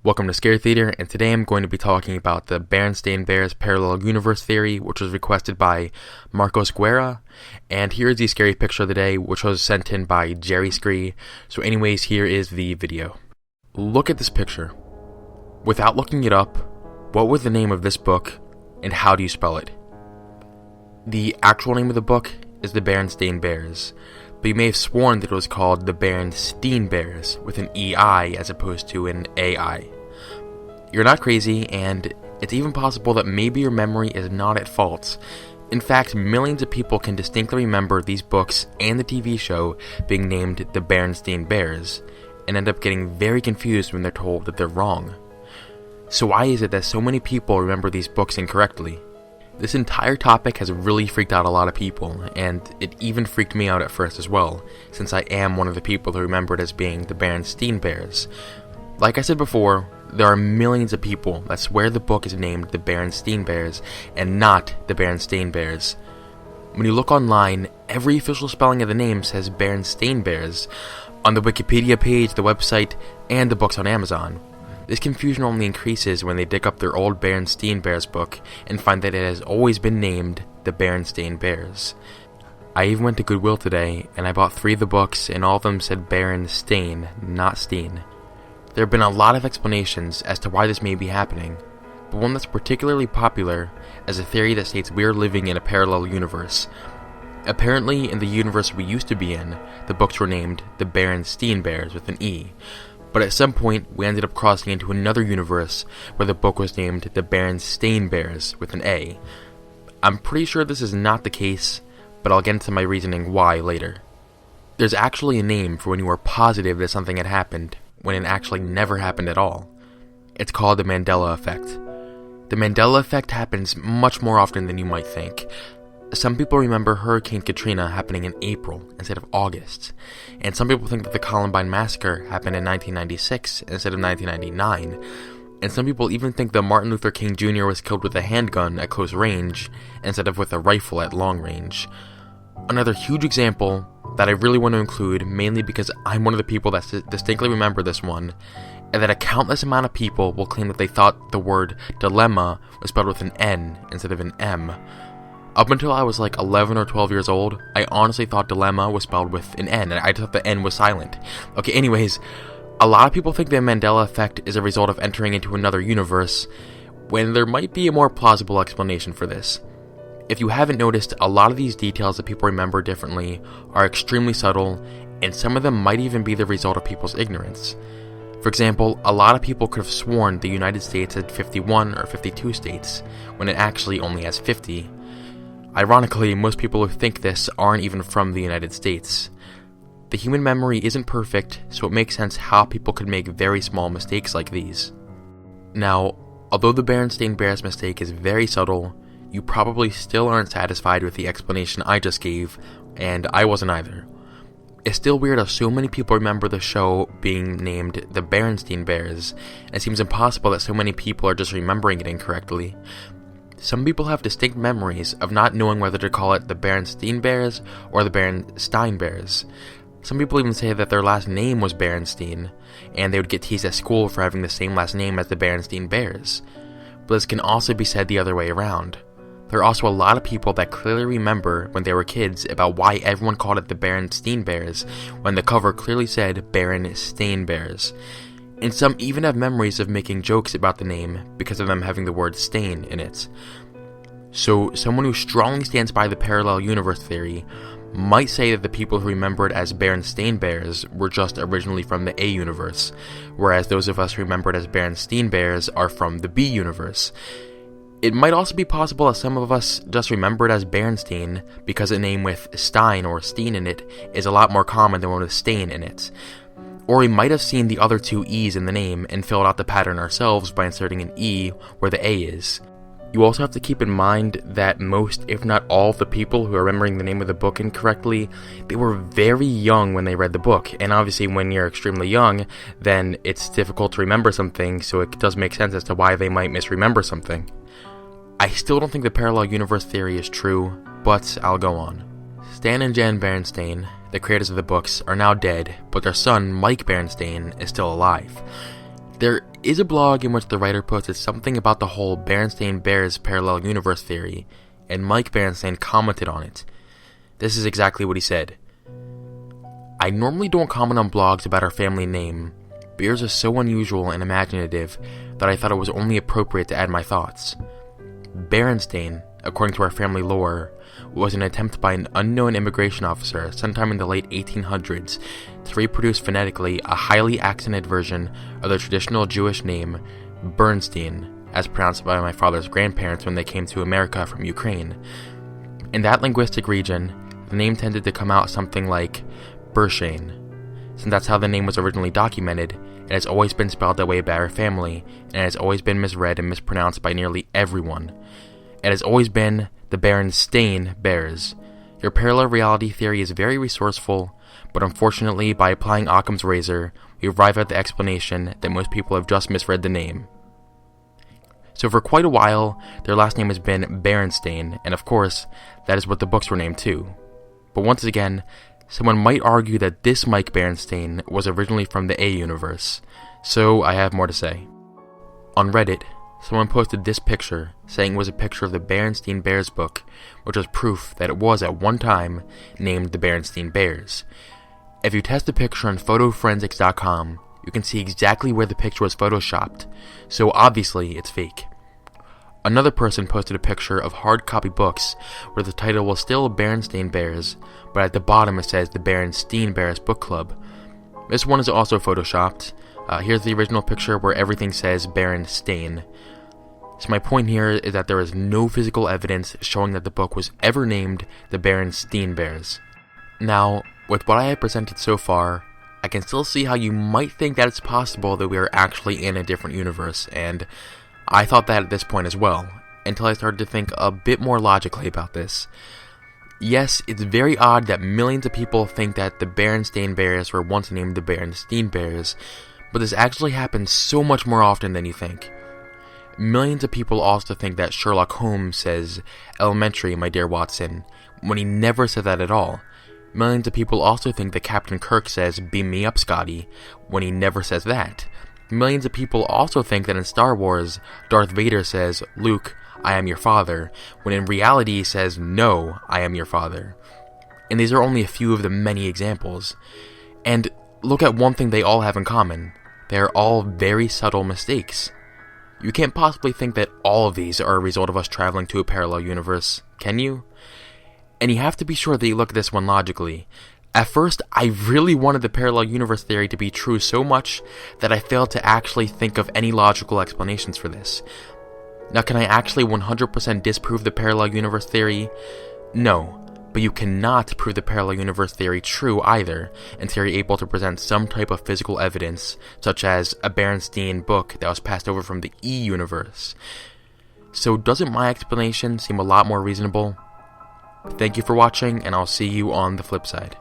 Welcome to Scary Theater, and today I'm going to be talking about the Berenstain Bears parallel universe theory, which was requested by Marcos Guerra. And here is the scary picture of the day, which was sent in by Jerry Scree. So anyways, here is the video. Look at this picture. Without looking it up, what was the name of this book, and how do you spell it? The actual name of the book is the Berenstain Bears, but you may have sworn that it was called the Berenstein Bears with an EI as opposed to an AI. You're not crazy, and it's even possible that maybe your memory is not at fault. In fact, millions of people can distinctly remember these books and the TV show being named the Berenstain Bears, and end up getting very confused when they're told that they're wrong. So why is it that so many people remember these books incorrectly? This entire topic has really freaked out a lot of people, and it even freaked me out at first as well, since I am one of the people who remember it as being the Berenstein Bears. Like I said before, there are millions of people that swear the book is named the Berenstein Bears and not the Berenstain Bears. When you look online, every official spelling of the name says Berenstain Bears on the Wikipedia page, the website, and the books on Amazon. This confusion only increases when they dig up their old Berenstein Bears book and find that it has always been named the Berenstain Bears. I even went to Goodwill today and I bought 3 of the books, and all of them said Berenstain, not Steen. There have been a lot of explanations as to why this may be happening, but one that's particularly popular is a theory that states we are living in a parallel universe. Apparently, in the universe we used to be in, the books were named the Berenstein Bears with an E, but at some point we ended up crossing into another universe where the book was named the Berenstain Bears with an A. I'm pretty sure this is not the case, but I'll get into my reasoning why later. There's actually a name for when you are positive that something had happened, when it actually never happened at all. It's called the Mandela effect. The Mandela effect happens much more often than you might think. Some people remember Hurricane Katrina happening in April instead of August, and some people think that the Columbine Massacre happened in 1996 instead of 1999, and some people even think that Martin Luther King Jr. was killed with a handgun at close range instead of with a rifle at long range. Another huge example that I really want to include, mainly because I'm one of the people that distinctly remember this one, and that a countless amount of people will claim that they thought the word dilemma was spelled with an N instead of an M. Up until I was like 11 or 12 years old, I honestly thought dilemma was spelled with an N, and I thought the N was silent. Okay, anyways, a lot of people think the Mandela effect is a result of entering into another universe, when there might be a more plausible explanation for this. If you haven't noticed, a lot of these details that people remember differently are extremely subtle, and some of them might even be the result of people's ignorance. For example, a lot of people could have sworn the United States had 51 or 52 states, when it actually only has 50. Ironically, most people who think this aren't even from the United States. The human memory isn't perfect, so it makes sense how people could make very small mistakes like these. Now, although the Berenstain Bears mistake is very subtle, you probably still aren't satisfied with the explanation I just gave, and I wasn't either. It's still weird how so many people remember the show being named the Berenstain Bears, and it seems impossible that so many people are just remembering it incorrectly. Some people have distinct memories of not knowing whether to call it the Berenstein Bears or the Berenstein Bears. Some people even say that their last name was Berenstein, and they would get teased at school for having the same last name as the Berenstein Bears. But this can also be said the other way around. There are also a lot of people that clearly remember when they were kids about why everyone called it the Berenstein Bears when the cover clearly said Berenstain Bears. And some even have memories of making jokes about the name because of them having the word stain in it. So someone who strongly stands by the parallel universe theory might say that the people who remember it as Berenstain Bears were just originally from the A universe, whereas those of us who remember it as Berenstein Bears are from the B universe. It might also be possible that some of us just remember it as Berenstein because a name with Stein or Steen in it is a lot more common than one with Stain in it. Or we might have seen the other 2 E's in the name and filled out the pattern ourselves by inserting an E where the A is. You also have to keep in mind that most, if not all, of the people who are remembering the name of the book incorrectly, they were very young when they read the book, and obviously when you're extremely young, then it's difficult to remember something, so it does make sense as to why they might misremember something. I still don't think the parallel universe theory is true, but I'll go on. Stan and Jan Berenstain, the creators of the books, are now dead, but their son, Mike Berenstain, is still alive. There is a blog in which the writer posted something about the whole Berenstain Bears parallel universe theory, and Mike Berenstain commented on it. This is exactly what he said. I normally don't comment on blogs about our family name. Bears are so unusual and imaginative that I thought it was only appropriate to add my thoughts. Berenstain, according to our family lore, was an attempt by an unknown immigration officer sometime in the late 1800s to reproduce phonetically a highly accented version of the traditional Jewish name Bernstein, as pronounced by my father's grandparents when they came to America from Ukraine. In that linguistic region, the name tended to come out something like Berenstain. Since that's how the name was originally documented, it has always been spelled that way by our family, and it has always been misread and mispronounced by nearly everyone. It has always been the Berenstein Bears. Your parallel reality theory is very resourceful, but unfortunately, by applying Occam's razor, we arrive at the explanation that most people have just misread the name. So for quite a while, their last name has been Berenstain, and of course, that is what the books were named too. But once again, someone might argue that this Mike Berenstain was originally from the A universe, so I have more to say. On Reddit, someone posted this picture, saying it was a picture of the Berenstain Bears book, which was proof that it was at one time named the Berenstain Bears. If you test the picture on photoforensics.com, you can see exactly where the picture was photoshopped, so obviously it's fake. Another person posted a picture of hard copy books where the title was still Berenstain Bears, but at the bottom it says the Berenstein Bears Book Club. This one is also photoshopped. Here's the original picture where everything says Berenstain. So my point here is that there is no physical evidence showing that the book was ever named the Berenstein Bears. Now, with what I have presented so far, I can still see how you might think that it's possible that we are actually in a different universe, and I thought that at this point as well, until I started to think a bit more logically about this. Yes, it's very odd that millions of people think that the Berenstain Bears were once named the Berenstein Bears, but this actually happens so much more often than you think. Millions of people also think that Sherlock Holmes says, "Elementary, my dear Watson," when he never said that at all. Millions of people also think that Captain Kirk says, "Beam me up, Scotty," when he never says that. Millions of people also think that in Star Wars, Darth Vader says, "Luke, I am your father," when in reality he says, "No, I am your father." And these are only a few of the many examples. And look at one thing they all have in common. They are all very subtle mistakes. You can't possibly think that all of these are a result of us traveling to a parallel universe, can you? And you have to be sure that you look at this one logically. At first, I really wanted the parallel universe theory to be true so much that I failed to actually think of any logical explanations for this. Now, can I actually 100% disprove the parallel universe theory? No, but you cannot prove the parallel universe theory true either until you're able to present some type of physical evidence, such as a Berenstein book that was passed over from the E universe. So doesn't my explanation seem a lot more reasonable? Thank you for watching, and I'll see you on the flip side.